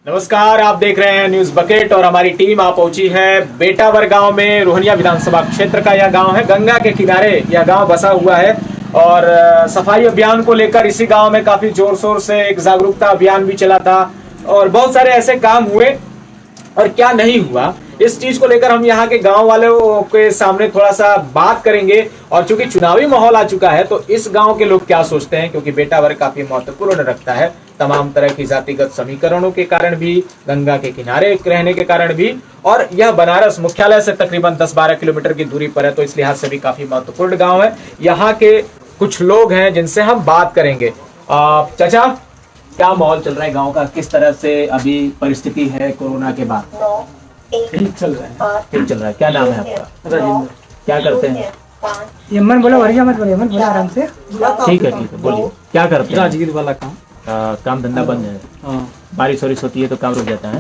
नमस्कार, आप देख रहे हैं न्यूज बकेट और हमारी टीम आप पहुंची है बेटावर गांव में। रोहनिया विधानसभा क्षेत्र का यह गांव है, गंगा के किनारे यह गांव बसा हुआ है और सफाई अभियान को लेकर इसी गांव में काफी जोर शोर से एक जागरूकता अभियान भी चला था और बहुत सारे ऐसे काम हुए और क्या नहीं हुआ, इस चीज को लेकर हम यहाँ के गांव वालों के सामने थोड़ा सा बात करेंगे। और चूंकि चुनावी माहौल आ चुका है तो इस गांव के लोग क्या सोचते हैं, क्योंकि बेटावर काफी महत्वपूर्ण रखता है तमाम तरह की जातिगत समीकरणों के कारण भी, गंगा के किनारे रहने के कारण भी, और यह बनारस मुख्यालय से तकरीबन 10-12 किलोमीटर की दूरी पर है, तो इस लिहाज से भी काफी महत्वपूर्ण गांव है। यहाँ के कुछ लोग हैं जिनसे हम बात करेंगे। चाचा, क्या माहौल चल रहा है गांव का, किस तरह से अभी परिस्थिति है कोरोना के बाद? ठीक चल रहा है। ठीक चल रहा है। क्या नाम है आपका? राजेंद्र। क्या करते हैं? यमन बोला, बढ़िया मत बोले, यमन बोला आराम से। ठीक है बोलिए, क्या करते हैं? राजगीर वाला काम। काम धंधा बंद है, हाँ, बारिश वारिश होती है तो काम रुक जाता है।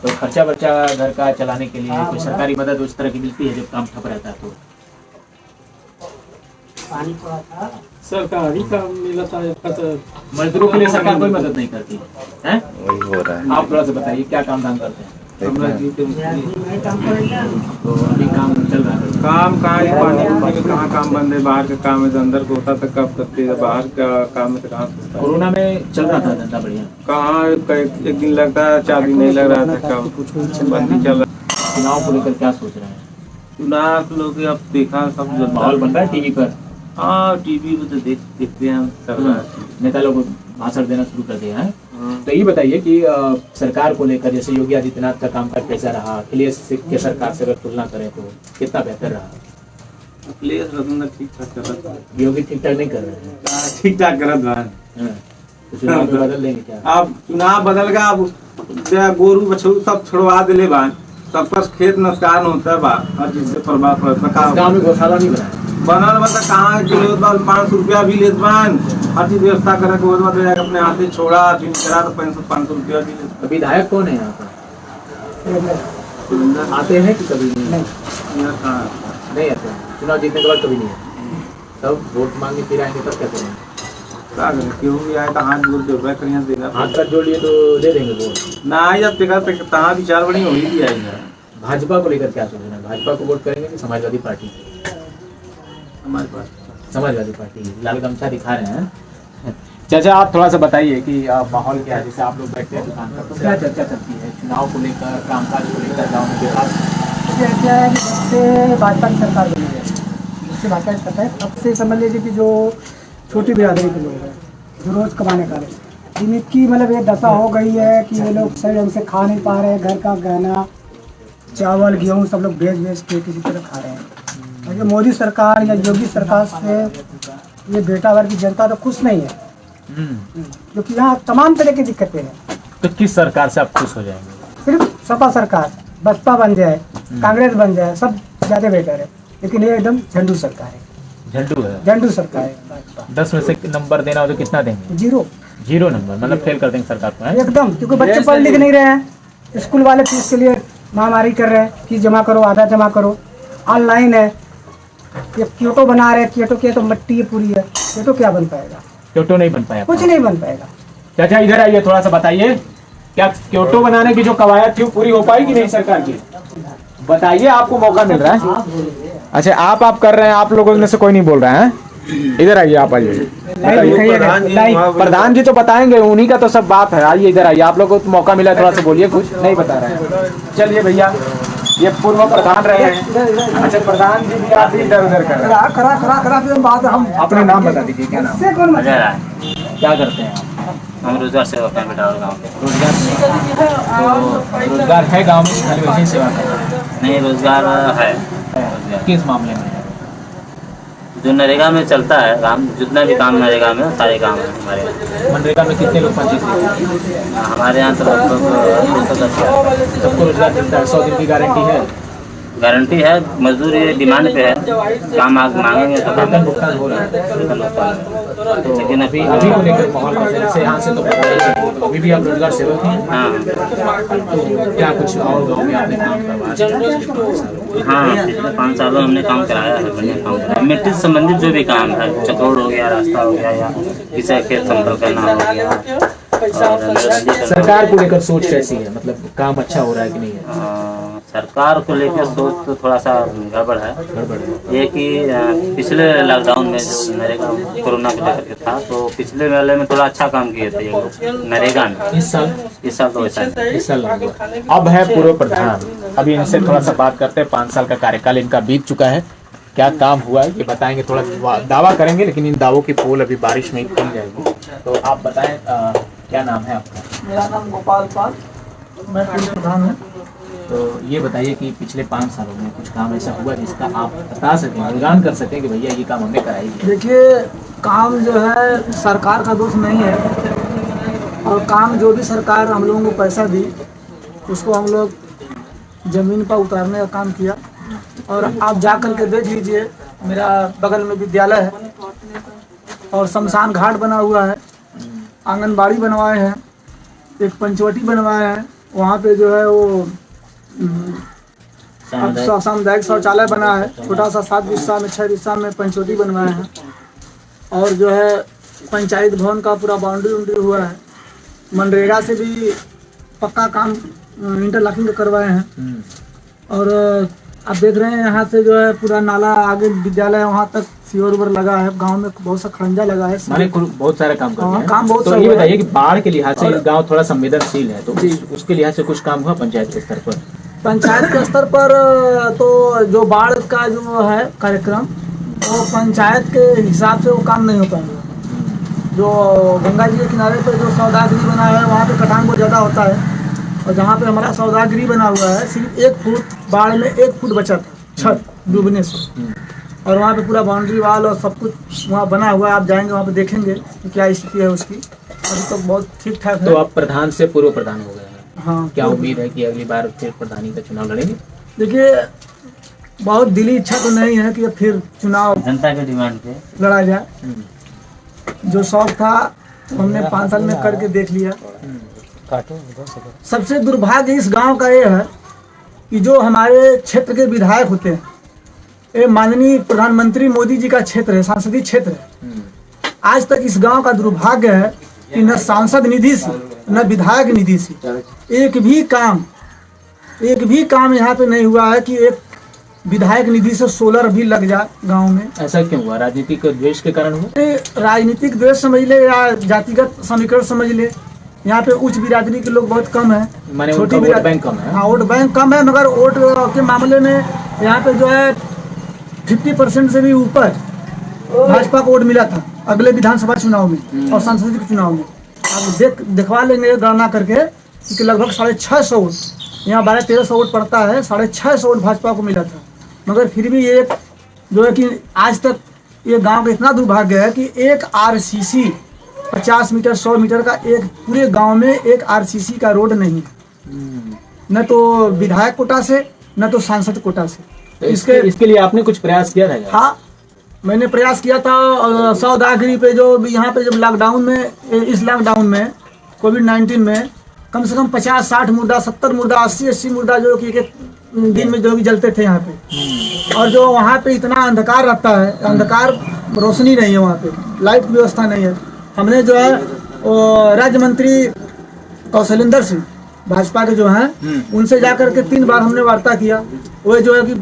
तो खर्चा वर्चा घर का चलाने के लिए कोई सरकारी मदद उस तरह की मिलती है जब काम ठप रहता है तो? सरकारी काम मिला था मजदूरों के लिए सरकार कोई मदद नहीं करती है? वही हो रहा है। आप थोड़ा सा बताइए क्या काम धाम करते हैं? तो अभी काम चल रहा है। काम कहाँ है, पानी के कहाँ काम बंद है, बाहर का काम है तो अंदर को होता था कब करते हैं, बाहर का काम है तो कहाँ होता है। कोरोना में चल रहा था धंधा बढ़िया? कहाँ एक दिन लगता है, 4 दिन नहीं लग रहा था, काम बंदी चल रहा है। चुनाव को लेकर क्या सोच रहे हैं? चुनाव लोग अब देखा सब माहौल बन रहा है टीवी पर? हाँ, टीवी पे तो देखते हैं सब रहा है। नेता लोग भाषण देना शुरू कर दिया है। तो ये बताइए कि सरकार को लेकर जैसे योगी आदित्यनाथ का कामकाज कैसा रहा, अखिलेश के सरकार से अगर तुलना करें तो कितना बेहतर रहा? अखिलेश ठीक ठाक कर रहा है। योगी ठीक ठाक नहीं कर रहे हैं? ठीक ठाक कर रहा है। तो चुनाव में बदल देंगे क्या? अब चुनाव बदल गया, अब गोरू बछरू सब छोड़वा दिले बा, सबका खेत नुकसान होता है बा, हर चीज से प्रभाव पड़ता है। गाँव में गौशाला नहीं बना है? बनल बता कहाँ किलो 500 रुपया भी लेत बान, हर चीज व्यवस्था करे के बाद जाके अपने हाथ से छोड़ा फिर करा तो 500 रुपया भी लेत। तो विधायक कौन है यहाँ पर? आते हैं कि कभी नहीं? यहाँ कहाँ नहीं आते हैं। चुनाव जीतने के बाद कभी नहीं आते, तब वोट मांगे फिर आएंगे तब क्या करेंगे? क्या करें, क्यों भी आए तो हाथ जोड़ के रुपया करिया देगा, हाथ का जोड़ लिए तो दे देंगे वोट ना आई जब तक तहाँ विचार बड़ी हो ही भी आएगा। भाजपा को लेकर क्या सोचना है? भाजपा को वोट करेंगे कि समाजवादी पार्टी? हमारे पास समाजवादी पार्टी, लाल गमछा दिखा रहे हैं। चाचा, आप थोड़ा सा बताइए कि माहौल क्या है, जैसे आप लोग बैठते हैं दुकान पर, तो क्या चर्चा चलती है चुनाव को लेकर, कामकाज को लेकर गाँव में विकास? क्या है कि जब से भाजपा की सरकार बनी है, उससे भाजपा की सरकार है, तब से समझ लीजिए कि जो छोटी बिरादरी के लोग हैं जो रोज कमाने का रहे, इनकी मतलब ये दशा हो गई है कि ये लोग सही ढंग से खा नहीं पा रहे हैं। घर का गहना, चावल, गेहूँ सब लोग बेच के किसी तरह खा रहे हैं। और ये मोदी सरकार या योगी सरकार से ये बेटावर की जनता तो खुश नहीं है, क्योंकि यहाँ तमाम तरह की दिक्कतें हैं। तो किस सरकार से आप खुश हो जाएंगे? सिर्फ सपा सरकार, बसपा बन जाए, कांग्रेस बन जाए, सब ज़्यादा बेटर है, लेकिन ये एकदम झंडू सरकार है। झंडू है? झंडू सरकार है भाजपा। 10 में से नंबर देना हो तो कितना देंगे? 0 नंबर, मतलब फेल कर देंगे सरकार को? एकदम, क्योंकि बच्चे पढ़ लिख नहीं रहे हैं। स्कूल वाले फीस के लिए महामारी कर रहे हैं, फीस जमा करो, आधा जमा करो, ऑनलाइन है। ये क्योटो बना रहे हैं, क्योटो की तो मिट्टी पूरी है, क्योटो क्या बन पाएगा? क्योटो नहीं बन पाया? कुछ नहीं बन पाएगा। चाचा इधर आइए, थोड़ा सा बताइए, क्या क्योटो बनाने की जो कवायद थी वो पूरी हो पाई कि नहीं सरकार की? बताइए, आपको मौका मिल रहा है। अच्छा, आप कर रहे हैं, आप लोगों में से कोई नहीं बोल रहा है? इधर आइए, आप आइए। प्रधान जी तो बताएंगे, उन्हीं का तो सब बात है। आइए इधर आइए, आप लोगों को मौका मिला, थोड़ा सा बोलिए। कुछ नहीं बता रहे हैं? चलिए भैया, ये पूर्व प्रधान रहे हैं। अच्छा, प्रधान जी भी आप इधर उधर कर रहे हैं? खरा बात हम अपने नाम बता दीजिए, क्या नाम है? क्या करते हैं आप? हम रोजगार सेवा करते हैं बेटावर गाँव के। रोजगार है गाँव में, खाली वैसे ही सेवा कर रहे हैं? नहीं, रोजगार है। किस मामले में? जो नरेगा में चलता है काम, जितना भी काम नरेगा में सारे काम है हमारे यहाँ। मनरेगा में कितने लोग पंजीकृत? हमारे यहाँ तो लगभग 210 सबको रोजगार मिलता है? 100 दिन की गारंटी है? गारंटी है, मजदूर ये डिमांड पे है, काम आग मांगेंगे तो वेतन भुगतान हो रहा है। तो लेकिन अभी को लेकर माहौल कैसे, जैसे यहाँ से तो पता ही है, तो अभी भी आप रोजगार सेवक हैं? हाँ तो क्या कुछ और गाँव में आपने काम करवाया? हाँ, पिछले 5 सालों हमने काम कराया है, बढ़िया काम कराया। मिट्टी से संबंधित जो भी काम है, चकरोड़ हो गया, रास्ता हो गया, या किसी खेत समतल करना हो गया, और नरबंदी करवा सरकार को लेकर सोच कैसी है, मतलब काम अच्छा हो रहा है कि नहीं है? सरकार को लेकर सोच तो थोड़ा सा गड़बड़ है। गड़बड़ है। ये कि पिछले लॉकडाउन में जो नरेगा कोरोना को लेकर के था, तो पिछले वाले में थोड़ा अच्छा काम किए थे ये लोग नरेगा में। इस साल तो वैसा नहीं। इस साल नहीं हुआ। अब है पूर्व प्रधान, अभी इनसे थोड़ा सा बात करते हैं। 5 साल का कार्यकाल इनका बीत चुका है, क्या काम हुआ है ये बताएंगे। थोड़ा दावा करेंगे लेकिन इन दावों की पोल अभी बारिश में ही खुल जाएगी। तो आप बताएं क्या नाम है आपका? मेरा नाम गोपाल पाल, मैं पूर्व प्रधान हूँ। तो ये बताइए कि पिछले 5 सालों में कुछ काम ऐसा हुआ जिसका आप बता सकें, गुणगान कर सकें कि भैया ये काम हमने कराई है? देखिए, काम जो है सरकार का दोष नहीं है, और काम जो भी सरकार हम लोगों को पैसा दी उसको हम लोग ज़मीन पर उतारने का काम किया। और आप जा कर के देख लीजिए, मेरा बगल में विद्यालय है और शमशान घाट बना हुआ है, आंगनबाड़ी बनवाए हैं, एक पंचवटी बनवाए हैं, वहाँ पे जो है वो सामुदायिक शौचालय बना है, छोटा सा 7 बिस्सा में 6 बिस्सा में पंचवटी बनवाए हैं। और जो है पंचायत भवन का पूरा बाउंड्री हुआ है। मनरेगा से भी पक्का काम इंटरलॉकिंग करवाए हैं। और आप देख रहे हैं यहाँ से जो है पूरा नाला आगे विद्यालय वहाँ तक सीवर उवर लगा है, गांव में बहुत सा खड़ंजा लगा है, माने बहुत सारे काम कर रहे हैं। काम बहुत तो सा ये हुआ है। बताइए कि बाढ़ के लिहाज से गांव थोड़ा संवेदनशील है, तो उसके लिहाज से कुछ काम हुआ पंचायत के स्तर पर? पंचायत के स्तर पर तो जो बाढ़ का जो है कार्यक्रम, वो पंचायत के हिसाब से वो काम नहीं हो पाएगा। जो गंगा जी के किनारे पर जो सौदागृह बना है वहाँ पे कटान बहुत ज़्यादा होता है, और जहाँ पे हमारा सौदागृह बना हुआ है सिर्फ 1 फुट बाढ़ में 1 फुट बचा था छत डूबने से। और वहाँ पे पूरा बाउंड्री वाल और सब कुछ वहाँ बना हुआ है। आप जाएंगे वहाँ पे देखेंगे कि क्या स्थिति है उसकी। अभी तो बहुत ठीक ठाक है। तो आप प्रधान से पूर्व प्रधान हो गए हैं, हाँ, क्या उम्मीद है कि अगली बार फिर प्रधानी का चुनाव लड़ेंगे? देखिए, बहुत दिली इच्छा तो नहीं है कि अब फिर चुनाव जनता के डिमांड पे लड़ा जाए। जो शौक था हमने 5 साल में करके देख लिया। सबसे दुर्भाग्य इस गांव का ये है कि जो हमारे क्षेत्र के विधायक होते हैं, ये माननीय प्रधानमंत्री मोदी जी का क्षेत्र है, सांसदीय क्षेत्र है। आज तक इस गांव का दुर्भाग्य है कि न सांसद निधि से न विधायक निधि से एक भी काम यहाँ पे नहीं हुआ है कि एक विधायक निधि से सोलर भी लग जाए गांव में। ऐसा क्यों हुआ? राजनीतिक द्वेष के कारण हुआ? राजनीतिक द्वेष समझ ले या जातिगत समीकरण समझ ले। यहाँ पे उच्च बिरादरी के लोग बहुत कम है, माने छोटी वोट बैंक कम है। हाँ, वोट बैंक कम है, मगर वोट के मामले में यहाँ पे जो है 50% से भी ऊपर भाजपा को वोट मिला था अगले विधानसभा चुनाव में और संसदीय चुनाव में। आप दिखवा लेंगे गणना करके कि लगभग 650 वोट, यहाँ 1200-1300 वोट पड़ता है, 650 वोट भाजपा को मिला था। मगर फिर भी ये जो है कि आज तक ये गांव का इतना दुर्भाग्य है कि एक RCC 50 मीटर 100 मीटर का एक पूरे गांव में एक RCC का रोड नहीं है, न तो विधायक कोटा से न तो सांसद कोटा से। तो इसके लिए आपने कुछ प्रयास किया था? हाँ, मैंने प्रयास किया था। सौदागरी पे जो यहाँ पे जब लॉकडाउन में, इस लॉकडाउन में कोविड-19 में कम से कम 50-60 मुर्दा, 70 मुर्दा, 80-80 मुर्दा जो कि एक दिन में जो भी जलते थे यहाँ पे। और जो वहाँ पे इतना अंधकार रहता है, अंधकार, रोशनी नहीं है वहाँ पे, लाइट व्यवस्था नहीं है। हमने जो है राज्य मंत्री कौशलेंद्र सिंह भाजपा के जो हैं उनसे जाकर के 3 बार हमने वार्ता किया। वो जो है कि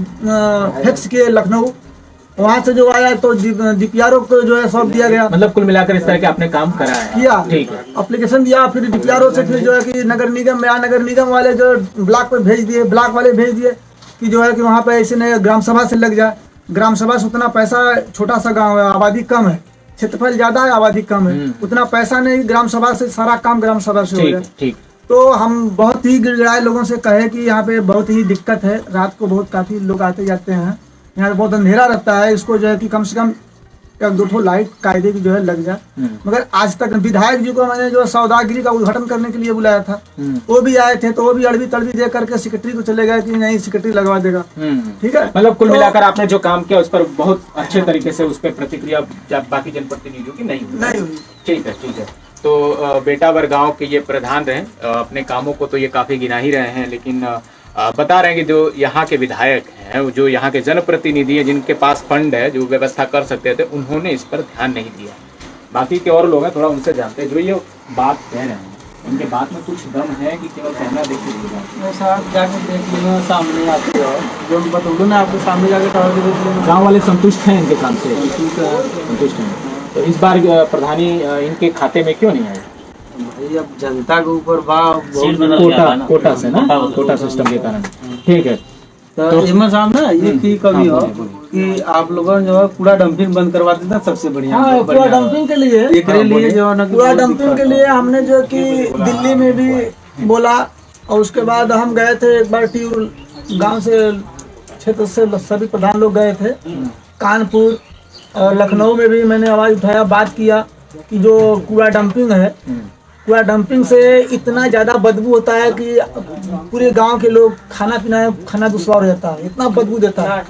फैक्स किए लखनऊ, वहाँ से जो आया तो DPRO को जो है सौंप दिया गया। मतलब कुल मिलाकर इस तरह के आपने काम करा है? किया, ठीक है। एप्लीकेशन दिया, फिर DPRO से फिर जो है कि नगर निगम वाले जो ब्लॉक पे भेज दिए, ब्लॉक वाले भेज दिए कि जो है कि वहाँ पे ऐसे नहीं, ग्राम सभा से लग जाए। ग्राम सभा से उतना पैसा, छोटा सा गाँव है, आबादी कम है, क्षेत्रफल ज्यादा है, आबादी कम है, उतना पैसा नहीं, ग्राम सभा से सारा काम ग्राम सभा से हो जाए। ठीक। तो हम बहुत ही गिड़गिड़ाए लोगों से कहे कि यहाँ पे बहुत ही दिक्कत है, रात को बहुत काफी लोग आते जाते हैं, यहाँ बहुत अंधेरा रहता है, इसको जो है कि कम से कम 1-2 लाइट कायदे की जो है लग जाए। मगर आज तक विधायक जी को मैंने जो सौदागिरी का उद्घाटन करने के लिए बुलाया था, वो भी आए थे, तो वो भी अड़बी तड़बी दे करके सेक्रेटरी को चले गए कि नहीं सेक्रेटरी लगवा देगा। ठीक है, मतलब कुल मिलाकर आपने जो काम किया उस पर बहुत अच्छे तरीके से उस पर प्रतिक्रिया बाकी जनप्रतिनिधियों की नहीं हुई। ठीक है। तो बेटावर गांव के ये प्रधान रहे, अपने कामों को तो ये काफी गिना ही रहे हैं, लेकिन बता रहे हैं कि जो यहाँ के विधायक हैं, जो यहाँ के जनप्रतिनिधि हैं, जिनके पास फंड है, जो व्यवस्था कर सकते थे, उन्होंने इस पर ध्यान नहीं दिया। बाकी के और लोग हैं, थोड़ा उनसे जानते हैं जो ये बात कह रहे हैं। इनके बात में कुछ दम है कि केवल कैमरा देख के बोल रहे हैं? साहब जाके देख लेना, सामने आते हो जो बतौलू ना, आपके सामने जाके टहल के देख लेना। गाँव वाले संतुष्ट हैं इनके काम से? संतुष्ट हैं। तो इस बार प्रधानी इनके खाते में क्यों नहीं आए? भाई अब जनता के ऊपर भाव सीट बदल गया था ना। कोटा से ना, कोटा सिस्टम के कारण। ठीक है। तो इसमें साहब ना ये की कमी हो हाँ, बोलिए। कि आप लोगों ने जो है कूड़ा डंपिंग बंद करवा देता सबसे बढ़िया। हाँ, कूड़ा डंपिंग के लिए एकरे लिए जो है ना कूड़ा डंपिंग के लिए हमने जो कि दिल्ली में भी बोला, और उसके बाद हम गए थे एक बार ट्यूर गांव से क्षेत्र से सभी प्रधान लोग गए थे, कानपुर और लखनऊ में भी मैंने आवाज़ उठाया, बात किया कि जो कूड़ा डंपिंग है, कूड़ा डंपिंग से इतना ज़्यादा बदबू होता है कि पूरे गांव के लोग खाना दुश्वार हो जाता है, इतना बदबू देता है।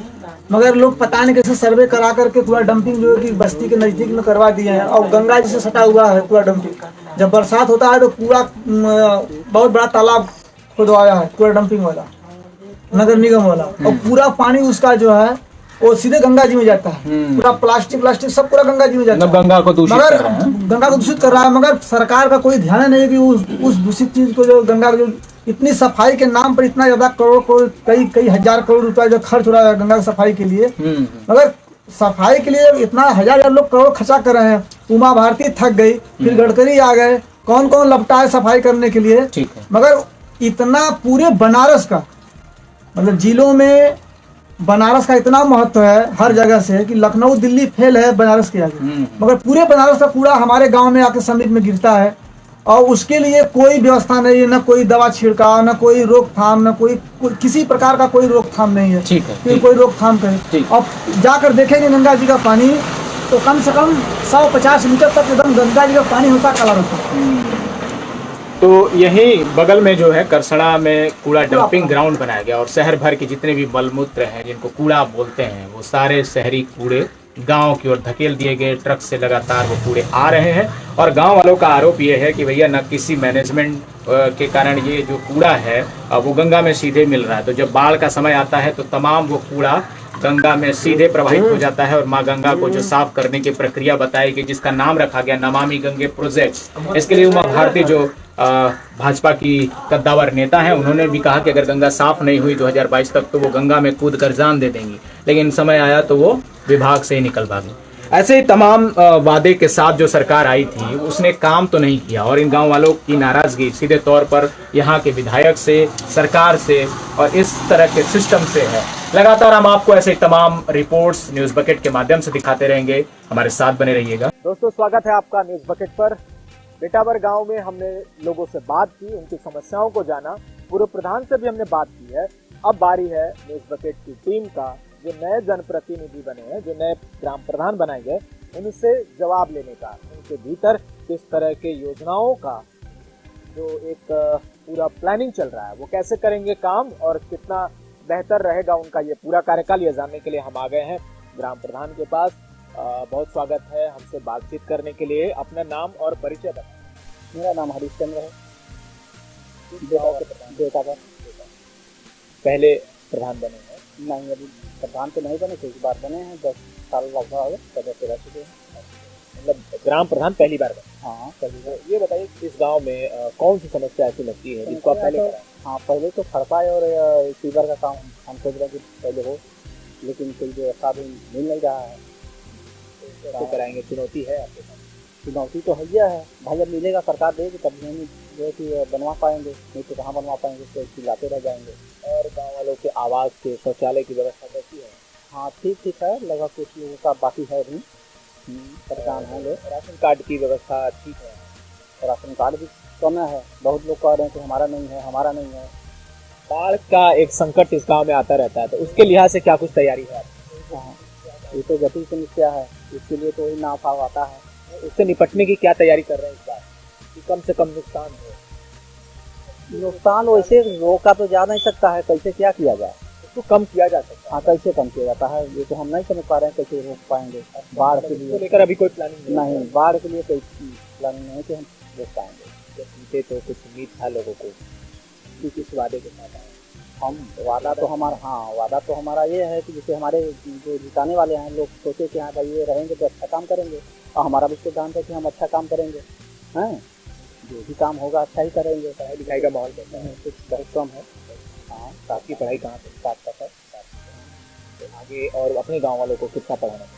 मगर लोग पता नहीं कैसे सर्वे करा करके कूड़ा डंपिंग जो है कि बस्ती के नज़दीक में करवा दिए हैं, और गंगा जी से सटा हुआ है कूड़ा डंपिंग। जब बरसात होता है तो पूरा बहुत बड़ा तालाब खुदवाया है कूड़ा डंपिंग वाला, नगर निगम वाला, और पूरा पानी उसका जो है वो सीधे गंगा जी में जाता है। पूरा प्लास्टिक सब पूरा गंगा जी में जाता है। गंगा को दूषित मगर कर रहे हैं। गंगा को दूषित कर रहा है, मगर सरकार का कोई ध्यान नहीं है कि उस दूषित चीज को, जो गंगा को, जो इतनी सफाई के नाम पर इतना ज्यादा करोड़ कई हजार करोड़ रुपया जो खर्च हो रहा है गंगा की सफाई के लिए, मगर सफाई के लिए इतना हजार लोग करोड़ खर्चा कर रहे हैं। उमा भारती थक गई, फिर गडकरी आ गए, कौन कौन लपटा है सफाई करने के लिए। ठीक है। मगर इतना पूरे बनारस का, मतलब जिलों में बनारस का इतना महत्व है हर जगह से कि लखनऊ दिल्ली फेल है बनारस के आगे, मगर पूरे बनारस का कूड़ा हमारे गांव में आके समिट में गिरता है, और उसके लिए कोई व्यवस्था नहीं है, न कोई दवा छिड़काव, न कोई रोकथाम, न कोई किसी प्रकार का कोई रोकथाम नहीं है। ठीक है, फिर कोई रोकथाम करे। ठीक। अब जाकर देखेंगे गंगा जी का पानी तो कम से कम 150 मीटर तक एकदम गंगा जी का पानी होता कलर होता। तो यही बगल में जो है करसड़ा में कूड़ा डंपिंग ग्राउंड बनाया गया, और शहर भर के जितने भी मलमूत्र हैं जिनको कूड़ा बोलते हैं, वो सारे शहरी कूड़े गांव की ओर धकेल दिए गए। ट्रक से लगातार वो कूड़े आ रहे हैं, और गांव वालों का आरोप ये है कि भैया न किसी मैनेजमेंट के कारण ये जो कूड़ा है वो गंगा में सीधे मिल रहा है। तो जब बाढ़ का समय आता है तो तमाम वो कूड़ा गंगा में सीधे प्रवाहित हो जाता है, और माँ गंगा को जो साफ करने की प्रक्रिया बताई गई, जिसका नाम रखा गया नमामि गंगे प्रोजेक्ट। इसके लिए उमा भारती जो भाजपा की कद्दावर नेता हैं, उन्होंने भी कहा कि अगर गंगा साफ नहीं हुई 2022 तक तो वो गंगा में कूद कर जान दे देंगी, लेकिन समय आया तो वो विभाग से ही निकल भागी। ऐसे ही तमाम वादे के साथ जो सरकार आई थी उसने काम तो नहीं किया, और इन गांव वालों की नाराजगी सीधे तौर पर यहाँ के विधायक से, सरकार से और इस तरह के सिस्टम से है। लगातार हम आपको ऐसे तमाम रिपोर्ट्स न्यूज़ बकेट के माध्यम से दिखाते रहेंगे, हमारे साथ बने रहिएगा। दोस्तों, स्वागत है आपका न्यूज़ बकेट पर। बेटावर गांव में हमने लोगों से बात की, उनकी समस्याओं को जाना, पूर्व प्रधान से भी हमने बात की है। अब बारी है न्यूज़ बकेट की टीम का, जो नए जनप्रतिनिधि बने हैं, जो नए ग्राम प्रधान बनाए गए, उनसे जवाब लेने का, उनके भीतर किस तरह के योजनाओं का जो एक पूरा प्लानिंग चल रहा है, वो कैसे करेंगे काम और कितना बेहतर रहेगा उनका ये पूरा कार्यकाल, ये जानने के लिए हम आ गए हैं ग्राम प्रधान के पास। बहुत स्वागत है हमसे बातचीत करने के लिए। अपना नाम और परिचय बताएं। मेरा नाम हरीशचंद्र है, बेटावर। पहले प्रधान बने हैं? नहीं, अभी प्रधान तो नहीं बने थे, इस बार बने हैं, 10 साल लगभग सदस्य रह चुके हैं। मतलब ग्राम प्रधान पहली बार बने? हाँ, पहली बार। ये बताइए इस गांव में कौन सी समस्या ऐसी लगती है जिसको आप पहले कराएं? हाँ, पहले तो सड़का और सीवर का काम हम सोच रहे कि पहले हो, लेकिन कोई व्यवस्था भी मिल नहीं रहा है। तो कराएंगे, चुनौती है आपके साथ? चुनौती तो है भाई, अब मिलेगा सरकार देगी तभी हम जो है कि बनवा पाएंगे, नहीं तो कहाँ बनवा पाएंगे, तो चिल्लाते रह जाएंगे। और गांव वालों के आवास के, शौचालय की व्यवस्था कैसी है? हाँ, ठीक है, लगा कुछ लोगों का बाकी है अभी, परेशान हैं लोग। राशन कार्ड की व्यवस्था ठीक है? राशन कार्ड भी कम है, बहुत लोग कह रहे हैं कि हमारा नहीं है, हमारा नहीं है। बाढ़ का एक संकट इस गांव में आता रहता है, तो उसके लिहाज से क्या कुछ तैयारी है? हाँ, ये तो जटिल समस्या है, इसके लिए तो ही नाव आता है। उससे निपटने की क्या तैयारी कर रहे हैं इस बार कि कम से कम नुकसान हो? नुकसान वैसे रोका तो जा नहीं सकता है, कैसे क्या किया जाए, उसको कम किया जा सकता है। हाँ, कैसे कम किया जाता है ये तो हम नहीं समझ पा रहे हैं, कैसे रोक पाएंगे। बाढ़ के इसको लिए लेकर अभी कोई प्लानिंग नहीं, बाढ़ के लिए कोई प्लानिंग नहीं कि हम रोक पाएंगे। जब जीते तो कुछ उम्मीद था लोगों को कि किस वादे के साथ आए? हम वादा तो हमारा ये है कि जैसे हमारे जो जिताने वाले हैं लोग सोचे कि हाँ भाई ये रहेंगे तो अच्छा काम करेंगे, और हमारा भी सिद्धांत है कि हम अच्छा काम करेंगे हैं। जो भी काम होगा अच्छा ही करेंगे। पढ़ाई लिखाई का माहौल कैसा है? कुछ बहुत कम है। हाँ, आपकी पढ़ाई कहाँ से स्टार्ट करता है? तो आगे और अपने गांव वालों को कितना पढ़ाना है?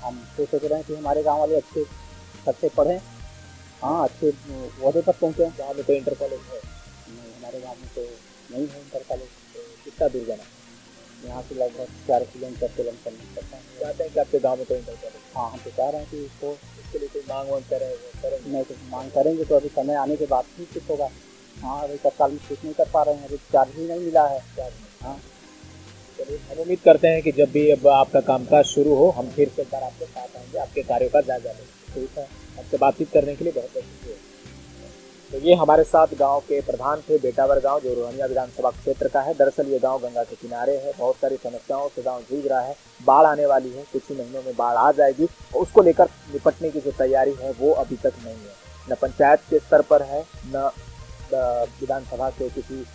हम तो सोच रहे हैं कि हमारे गांव वाले अच्छे सबसे पढ़ें, हाँ अच्छे ओहदे पर पहुँचे। गाँव में तो इंटर कॉलेज है नहीं, हमारे गाँव में तो नहीं है इंटर कॉलेज। तो कितना दूर जाना, यहाँ से लगभग 4 किलोमीटर के लंबा पड़ता है। चाहते हैं कि आपके गाँव में तो इंटर कॉलेज? हाँ, हम तो चाह रहे हैं कि इसको इसके लिए कोई मांग वांग करें। नहीं तो मांग करेंगे तो अभी समय आने के बाद ही कुछ होगा। हाँ, अभी तत्काल में कुछ नहीं कर पा रहे हैं, अभी चार्ज ही नहीं मिला है। हाँ, चलिए, हम उम्मीद करते हैं कि जब भी अब आपका कामकाज शुरू हो हम फिर से एक बार आपके साथ आएंगे, आपके कार्यों का जायजा लेंगे। ठीक है, हमसे बातचीत करने के लिए बहुत बहुत शुक्रिया। तो ये हमारे साथ गांव के प्रधान थे, बेटावर गांव, जो रोहनिया विधानसभा क्षेत्र का है। दरअसल ये गांव गंगा के किनारे है, बहुत सारी समस्याओं से गांव जूझ रहा है। बाढ़ आने वाली है, कुछ ही महीनों में बाढ़ आ जाएगी, और उसको लेकर निपटने की जो तैयारी है वो अभी तक नहीं है। न पंचायत के स्तर पर है, न विधानसभा के किसी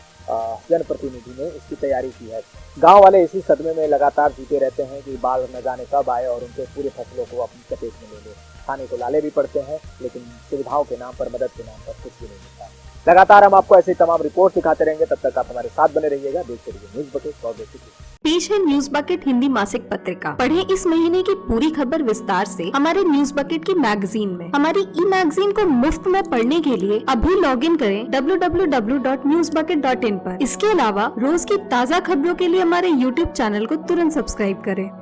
जनप्रतिनिधि ने इसकी तैयारी की है। गांव वाले इसी सदमे में लगातार जीते रहते हैं कि बाढ़ न जाने कब आए और उनके पूरे फसलों को अपनी चपेट में ले ले। खाने को लाले भी पड़ते हैं, लेकिन सुविधाओं के नाम पर, मदद के नाम पर कुछ भी नहीं मिलता। लगातार हम आपको ऐसे तमाम रिपोर्ट दिखाते रहेंगे, तब तक आप हमारे साथ बने रहिएगा। देखते रहिए न्यूज़ बकेट। बहुत बहुत पेश है न्यूज बकेट हिंदी मासिक पत्रिका। पढ़ें इस महीने की पूरी खबर विस्तार से हमारे न्यूज बकेट की मैगजीन में। हमारी ई मैगजीन को मुफ्त में पढ़ने के लिए अभी लॉगिन करें www.newsbucket.in पर। इसके अलावा रोज की ताज़ा खबरों के लिए हमारे YouTube चैनल को तुरंत सब्सक्राइब करें।